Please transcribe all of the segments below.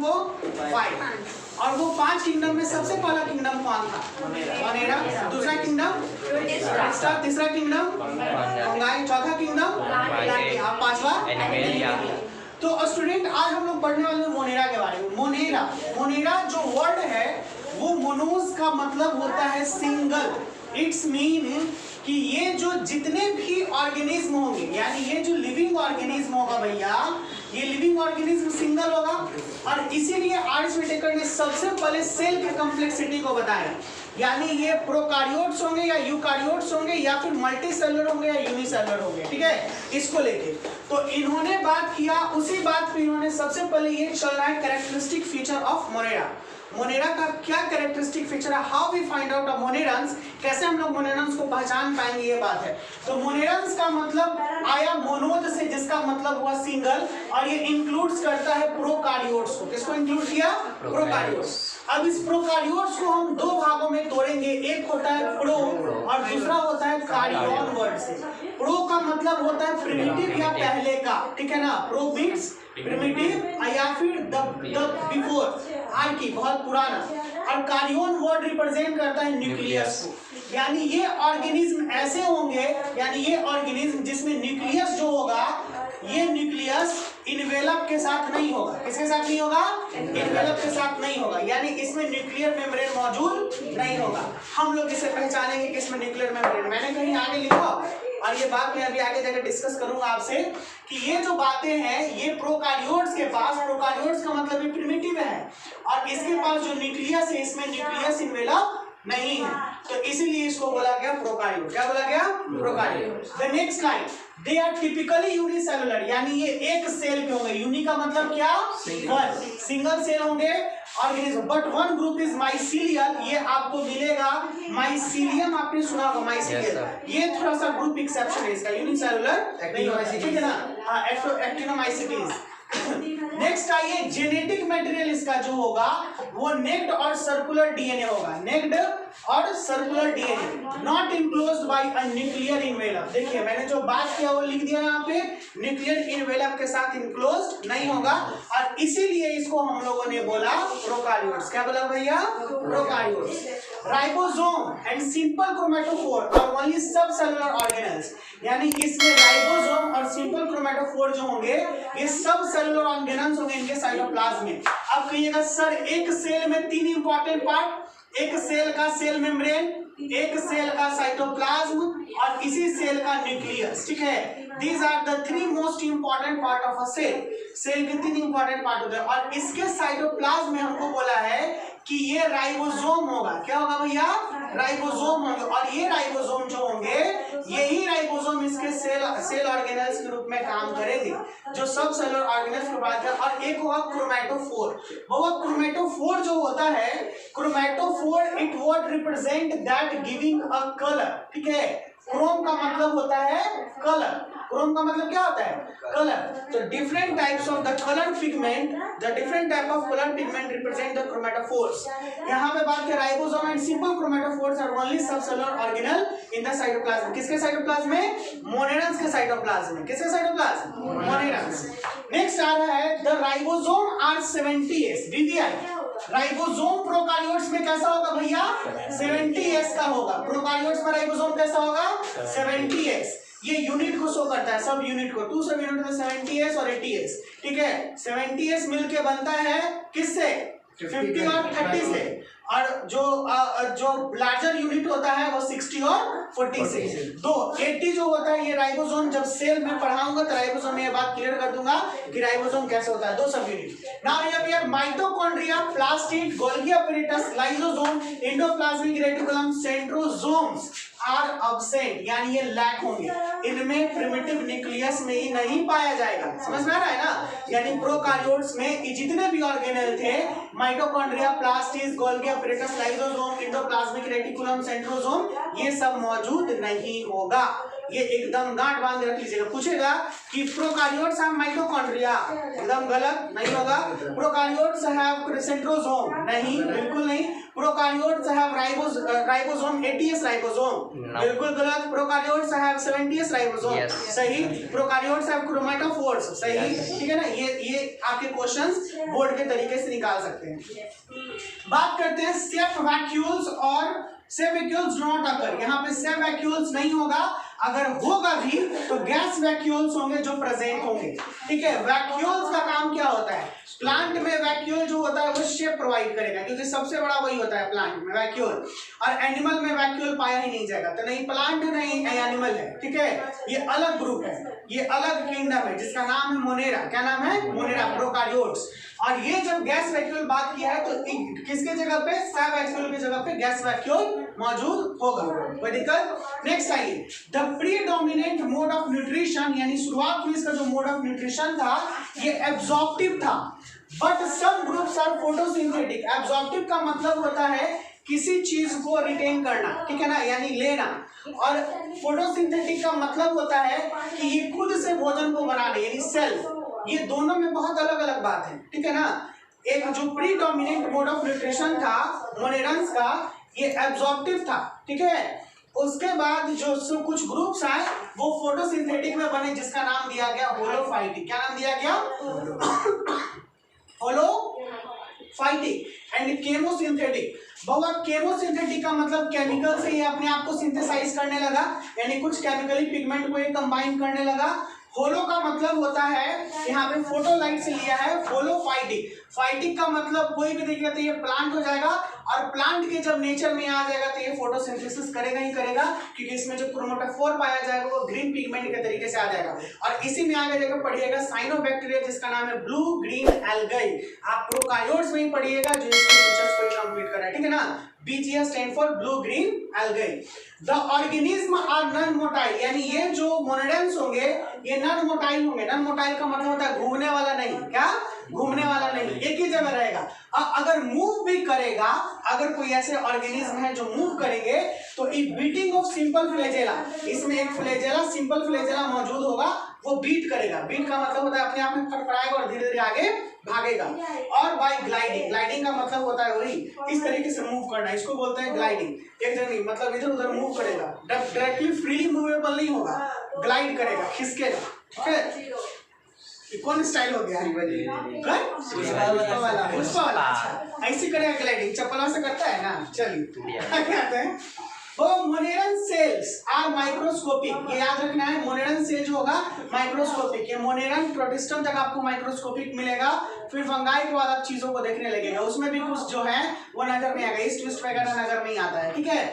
को 5। और वो 5 किंगडम में सबसे पहला किंगडम कौन था? मोनेरा। दूसरा किंगडम तीसरा किंगडम फंगाई, चौथा किंगडम और पांचवा एनिमेलिया। तो स्टूडेंट आज हम लोग पढ़ने वाले हैं मोनेरा के बारे में। मोनेरा जो वर्ड है वो मोनोस का मतलब होता है सिंगल। इट्स मीन कि ये जो जितने भी ऑर्गेनिज्म होंगे, यानी ये जो लिविंग ऑर्गेनिज्म होगा भैया, ये लिविंग ऑर्गेनिज्म सिंगल होगा। और इसीलिए आर्ट्स विटेकर ने सबसे पहले सेल के कॉम्प्लेक्सिटी को बताया, यानी ये प्रोकारियोट्स होंगे या यूकारियोट्स होंगे या फिर मल्टी सेलुलर होंगे या यूनिसेलुलर होंगे, ठीक है, इसको लेके। तो इन्होंने बात किया, उसी बात पे इन्होंने सबसे पहले ये चल रहा है characteristic feature of Monera. Monera का क्या कैरेक्टरिस्टिक फीचर है, how we find out a monerans, कैसे हम लोग मोनेरंस को पहचान पाएंगे, ये बात है। तो मोनेरंस का मतलब आया मोनोद से, जिसका मतलब हुआ सिंगल, और ये इंक्लूड्स करता है प्रोकारियोट्स को। किसको इंक्लूड किया? प्रोकारियोट्स। अब इस प्रोकारियोट्स को हम दो भागों में तोड़ेंगे, एक होता है प्रो और दूसरा होता है कारियोन वर्ड से। प्रो का मतलब होता है प्रिमिटिव या पहले का, ठीक है ना, प्रो मीन्स प्रिमिटिव या फिर द बिफोर, आर की बहुत पुराना। और कारियोन वर्ड रिप्रेजेंट करता है न्यूक्लियस को, यानी ये ऑर्गेनिज्म ऐसे होंगे, यानी ये ऑर्गेनिज्म जिसमें न्यूक्लियस जो होगा, ये न्यूक्लियस इनवेलप के साथ नहीं होगा। किसके साथ नहीं होगा? इनवेलप के साथ नहीं होगा, यानी इसमें न्यूक्लियर मेम्ब्रेन मौजूद नहीं होगा। हम लोग इसे पहचानेंगे कि इसमें न्यूक्लियर मेम्ब्रेन, मैंने कहीं आगे लिखा और ये बात मैं अभी आगे जाकर डिस्कस करूंगा आपसे कि ये जो बातें हैं ये प्रोकारियोट्स के पास, प्रोकारियोट्स का मतलब ये प्रिमिटिव है और इसके पास जो न्यूक्लियस है इसमें न्यूक्लियस इनवेलप नहीं है, तो इसीलिए इसको बोला गया प्रोकारियोट। क्या बोला गया? Prokaryote. The next line, they are typically unicellular, यानी ये एक सेल के होंगे। यूनि का मतलब क्या? वन, सिंगल सेल होंगे organism. But one group is mycelial, ये आपको मिलेगा माइसीलियम, आपने सुना होगा माइसीलियल, ये थोड़ा सा ग्रुप एक्सेप्शन है इसका, यूनिसेलुलर नहीं होगा, ठीक है ना, हां, एक्टिनोमाइसीटीज। नेक्स्ट आइए, जेनेटिक मटेरियल इसका जो होगा वो नेक्ड और सर्कुलर डीएनए होगा, नेक्ड और circular DNA, not enclosed bye a nuclear envelope. देखिए मैंने जो बात किया वो लिख दिया यहाँ पे, न्यूक्लियर इनवेलप के साथ इनक्लोज्ड नहीं होगा, और इसीलिए इसको हम लोगों ने बोला प्रोकारियोट्स। क्या बोला भैया? Prokaryotes. Ribosome and simple chromatophore और ओनली सब सेलुलर ऑर्गेनेल्स, यानी इसमें राइबोसोम और सिंपल क्रोमैटोफोर जो होंगे ये सब सेलुलर ऑर्गेनेल्स होंगे इनके साइटोप्लाज्म में। अब कहिएगा सर एक सेल में 3 इंपॉर्टेंट पार्ट, एक सेल का सेल मेम्ब्रेन, एक सेल का साइटोप्लाज्म और इसी सेल का न्यूक्लियस, ठीक है। These are the 3 most important part of a cell. Cell के 3 इंपॉर्टेंट पार्ट होते हैं और इसके साइटोप्लाज्म में हमको बोला है कि ये राइबोसोम होगा। क्या होगा भैया? राइबोसोम होंगे, और ये राइबोसोम जो होंगे यही राइबोसोम इसके सेल ऑर्गेनेल्स के रूप में काम करेंगे, जो सब सेलुलर ऑर्गेनेल्स को बात कर। और एक होगा क्रोमैटोफोर, वो क्रोमैटोफोर जो होता है, chromatophore it what represent that giving a colour, ठीक है। क्रोम का मतलब होता है कलर, क्रोम का मतलब क्या होता है? कलर। तो different types of the colour pigment, the different type of colour pigment represent the chromatophores. यहाँ पे बात करें ribosome and simple chromatophores are only sub cellular organelle in the cytoplasm. किसके साइटोप्लाज्म में? मोनेरंस के साइटोप्लाज्म में। किसके साइटोप्लाज्म? मोनेरंस। नेक्स्ट आ रहा है the ribosome are 70S DVI. Ribosome prokaryotes में कैसा होगा भैया? 70S का होगा। प्रोकारियोट्स में राइबोसोम कैसा होगा? 70S। ये यूनिट को शो करता है, सब यूनिट को, 2 सब यूनिट में 70S और 80S, ठीक है। 70S मिलके बनता है किससे? 50 और 30 से, और जो लार्जर यूनिट होता है वो 60 और 40 से। तो 80 जो होता है ये राइबोसोम, जब सेल में पढ़ाऊंगा तो राइबोसोम में ये बात क्लियर कर दूंगा कि राइबोसोम कैसे होता है, 2 sub unit. Now here we mitochondria, plastid, Golgi apparatus, lysosome, endoplasmic reticulum, centrosomes are absent, यानी ये लैक होंगे, इनमें प्रिमिटिव न्यूक्लियस में ही नहीं पाया जाएगा। समझ में आ रहा है ना? यानी प्रोकारियोट्स में जितने भी ऑर्गेनेल थे, mitochondria, plastid, Golgi apparatus, lysosome, endoplasmic reticulum, centrosome, ये सब मौजूद नहीं होगा। ये एकदम गांठ बांध रख लीजिएगा। पूछेगा कि प्रोकारियोट्स हैव माइटोकॉन्ड्रिया, एकदम गलत, नहीं होगा। प्रोकारियोट्स हैव सेंट्रोसोम, नहीं, बिल्कुल नहीं। Prokaryotes have ribosome 80s ribosome, बिल्कुल गलत। प्रोकार्योट्स हैव 70s राइबोसोम, सही। प्रोकार्योट्स हैव क्रोमेटोफोर्स, सही, ठीक है ना। ये आपके क्वेश्चंस बोर्ड के तरीके से निकाल सकते हैं। बात करते हैं सेफ वैक्यूल्स और safe vacuoles do not occur. यहाँ पे सेफ वैक्यूल्स नहीं होगा, अगर होगा भी तो गैस वैक्यूल्स होंगे जो प्रेजेंट होंगे, ठीक है। वैक्यूल्स का काम क्या होता है? प्लांट में वैक्यूल जो होता है वो शेप प्रोवाइड करेगा, क्योंकि सबसे बड़ा वही होता है प्लांट में वैक्यूल। और एनिमल में वैक्यूल पाया ही नहीं जाएगा, तो नहीं प्लांट नहीं एनिमल है, ठीक है। ये अलग ग्रुप है, ये अलग किंगडम है जिसका नाम है मोनेरा। क्या नाम है? Monera, prokaryotes. और ये जब गैस वैक्यूल बात किया है तो किसके जगह पे? सेफ वैक्यूल की जगह पे गैस वैक्यूल मौजूद होगा, कोई दिक्कत? नेक्स्ट आइए, the predominant mode of nutrition, यानी शुरुआत में इसका जो मोड ऑफ न्यूट्रिशन था ये एब्जॉर्प्टिव था, but some groups are photosynthetic. Absorptive का मतलब होता है किसी चीज को रिटेन करना, ठीक है ना, यानी लेना। और फोटोसिंथेटिक का मतलब होता है कि ये खुद से भोजन को बनाना, यानी सेल्फ। ये दोनों में बहुत अलग अलग बात है, ठीक है ना। एक जो प्रीडोमिनेंट मोड ऑफ न्यूट्रिशन था मोनेरंस का, ये एब्जॉर्प्टिव था, ठीक है। उसके बाद जो कुछ ग्रुप्स आए वो फोटोसिंथेटिक में बने, जिसका नाम दिया गया होलोफाइटिक। क्या नाम दिया गया? होलोफाइटिक एंड केमोसिंथेटिक। बाबा केमोसिंथेटिक का मतलब केमिकल से ये अपने आप को सिंथेसाइज करने लगा, यानी कुछ केमिकली पिगमेंट को ये कंबाइन करने लगा। होलो का मतलब होता है, यहाँ पे फोटोलाइट से लिया है, होलोफाइटिक। फाइटिक का मतलब कोई भी देखिएगा तो ये प्लांट हो जाएगा, और प्लांट के जब नेचर में आ जाएगा तो ये फोटोसिंथेसिस करेगा ही करेगा, क्योंकि इसमें जो क्रोमेटोफोर पाया जाएगा वो ग्रीन पिगमेंट के तरीके से आ जाएगा। और इसी में आगे जाकर पढ़िएगा साइनोबैक्टीरिया, जिसका नाम है ब्लू ग्रीन एल्गाई। आप प्रोकार्योट्स में ही पढ़िएगा जो इसके फीचर्स को कंप्लीट कर रहा है, ठीक है ना। BGS stand for blue green algae. The organism are non motile, यानी ये जो मोनेरेंस होंगे ये नॉन मोटाइल होंगे। नॉन मोटाइल का मतलब होता है घूमने वाला नहीं। क्या? घूमने वाला नहीं, एक ही जगह रहेगा। अगर मूव भी करेगा, अगर कोई ऐसे ऑर्गेनिज्म है जो मूव करेंगे तो बीटिंग ऑफ सिंपल फ्लैजेला, इसमें एक फ्लैजेला, सिंपल फ्लैजेला मौजूद होगा, वो बीट करेगा। बीट का मतलब होता है अपने आप में फड़फड़ाएगा और धीरे धीरे आगे भागेगा। और बाय ग्लाइडिंग, ग्लाइडिंग का मतलब होता है वही इस तरीके से मूव करना, इसको बोलते हैं ग्लाइडिंग। एक जगह नहीं, मतलब इधर उधर मूव करेगा, डायरेक्टली फ्रीली मूवेबल नहीं होगा, ग्लाइड करेगा, खिसकेगा, ठीक है। कौन स्टाइल हो गया? पुष्पा वाला। अच्छा, ऐसे करेगा ग्लाइडिंग, चप्पलों से करता है ना। चलिए आगे आते हैं। मोनेरन सेल्स आर माइक्रोस्कोपिक, ये याद रखना है। मोनेरन सेल जो होगा माइक्रोस्कोपिक, ये मोनेरन प्रोटिस्टम तक आपको माइक्रोस्कोपिक मिलेगा। फिर फंगाई के बाद आप चीजों को देखने लगेगा, उसमें भी कुछ जो है वो नजर नहीं आएगा, ईस्ट वेस्ट वगैरह नजर नहीं आता है, ठीक है।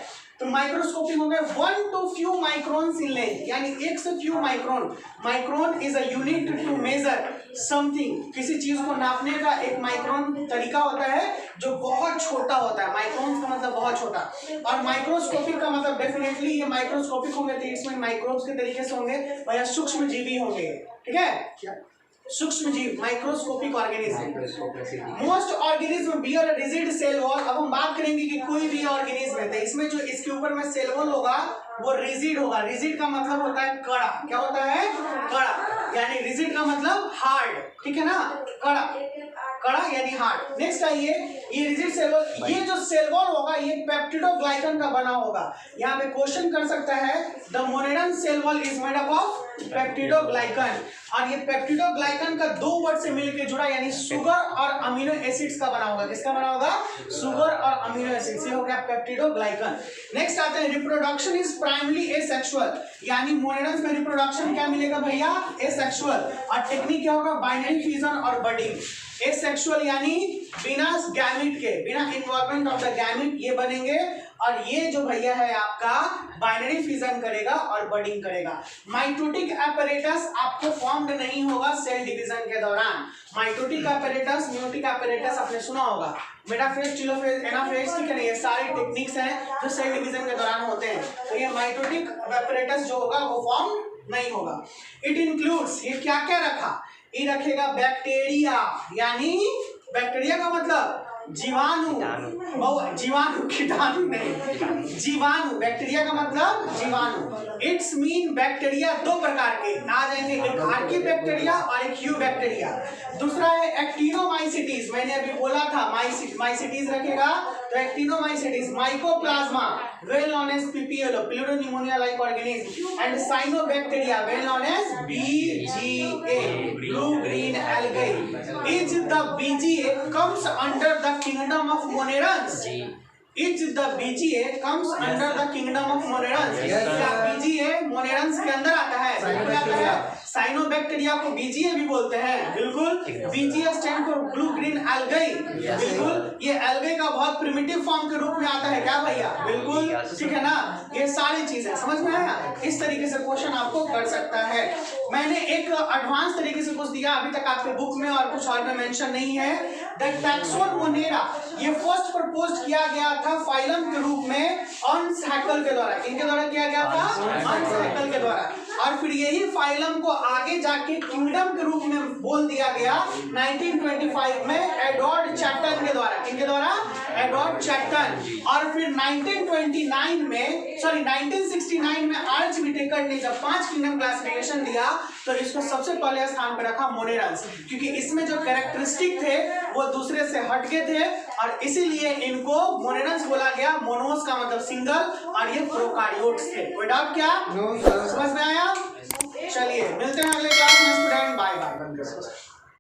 तो माइक्रोस्कोपिक हो गए 1 to few microns in length, यानी एक से few micron. Micron is a unit to measure something, किसी चीज को नापने का एक माइक्रोन तरीका होता है जो बहुत छोटा होता है। माइक्रोन का मतलब बहुत छोटा, और माइक्रोस्कोपिक का मतलब डेफिनेटली ये माइक्रोस्कोपिक होंगे तो इसमें माइक्रोब्स के तरीके से होंगे, या सूक्ष्म जीवी होंगे, ठीक है। सूक्ष्म जीव, microscopic organism. Most organism bear a rigid cell wall. अब हम बात करेंगे कि कोई भी ऑर्गेनिज्म है तो इसमें जो इसके ऊपर में सेल वॉल होगा वो रिजिड होगा। रिजिड का मतलब होता है कड़ा। क्या होता है? कड़ा, यानी रिजिड का मतलब हार्ड, ठीक है ना। कड़ा, कड़ा यानी हार्ड। नेक्स्ट आइए, ये रिजिड सेल वॉल, ये जो सेल वॉल होगा ये पेप्टिडोग्लाइकन का बना होगा। यहाँ पे क्वेश्चन कर सकता है, the moneran cell wall is made up of peptidoglycan. और ये पेप्टिडोग्लाइकन का दो वर्ड से मिलकर जुड़ा, यानी शुगर और अमीनो एसिड्स का बना होगा। किसका बना होगा? शुगर और अमीनो एसिड्स, ये हो गया पेप्टिडोग्लाइकन। नेक्स्ट आते हैं, रिप्रोडक्शन इज प्राइमरी एसेक्सुअल, यानी मोनेरन्स में रिप्रोडक्शन क्या मिलेगा भैया? एसेक्सुअल। और टेक्निक क्या होगा? बाइनरी फ्यूजन और बडिंग। एसेक्सुअल यानी बिना गैमेट के, बिना इन्वॉल्वमेंट ऑफ द गैमेट ये बनेंगे, और ये जो भैया है आपका बाइनरी फ्यूजन करेगा और बडिंग करेगा। माइटोटिक apparatus आपको फॉर्म्ड नहीं होगा सेल डिवीजन के दौरान। माइटोटिक apparatus, म्यूटिक apparatus आपने सुना होगा, मेटाफेज, टेलोफेज, एनाफेज, ठीक है ना। ये सारे टेक्निक्स हैं जो सेल डिवीजन के दौरान होते हैं। तो ये माइटोटिक apparatus जो होगा वो फॉर्म नहीं होगा। इट इंक्लूड्स, ये क्या क्या रखा? ये रखेगा बैक्टीरिया, यानी बैक्टीरिया का मतलब जीवाणु, जीवाणु, कीटाणु नहीं, जीवाणु। बैक्टीरिया का मतलब जीवाणु। इट्स मीन बैक्टीरिया दो प्रकार के आ जाएंगे, एक आर्की बैक्टीरिया और एक ह्यू बैक्टीरिया। दूसरा है एक्टिनोमाइसिटीज, मैंने अभी बोला था माइसिटीज रखेगा तो तो actinomycetes, mycoplasma well known as PPL pleuropneumonia like organism and cyanobacteria well known as BGA blue green algae is the BGA comes under the kingdom of monerans Each the BGA comes under the kingdom of Monerans. क्या BGA मोनेरंस के अंदर आता है? Cyanobacteria को BGA भी बोलते हैं, बिल्कुल। BGA stand for blue green algae, बिल्कुल। ये एल्गाe का बहुत प्रिमिटिव फॉर्म के रूप में आता है, क्या भैया? बिल्कुल, ठीक है ना। ये सारी चीजें समझ में आया? इस तरीके से क्वेश्चन आपको कर सकता है। मैंने एक एडवांस तरीके से कुछ दिया, अभी तक आपके बुक में और कुछ और में मेंशन नहीं है। द टैक्सोन मोनेरा ये फर्स्ट प्रपोज किया गया था फाइलम के रूप में अर्न्स्ट हैकेल के द्वारा। किनके द्वारा किया गया था? अर्न्स्ट हैकेल के द्वारा। और फिर यही फाइलम को आगे जाके किंगडम के रूप में बोल दिया गया 1925 में एडवर्ड चैटन के द्वारा। किनके द्वारा? एडवर्ड चैटन। और फिर 1969 में आर्च विटेकर ने जब 5 किंगडम क्लासिफिकेशन दिया तो इसको सबसे पहले स्थान पर रखा मोनेरंस, क्योंकि इसमें जो कैरेक्टरिस्टिक थे वो दूसरे से हटके थे और इसीलिए इनको मोनेरंस बोला गया। मोनोस का मतलब सिंगल और ये प्रोकार्योट्स थे। कोई डाउट क्या? समझ में आया? चलिए मिलते हैं अगले क्लास में स्टूडेंट। Bye bye.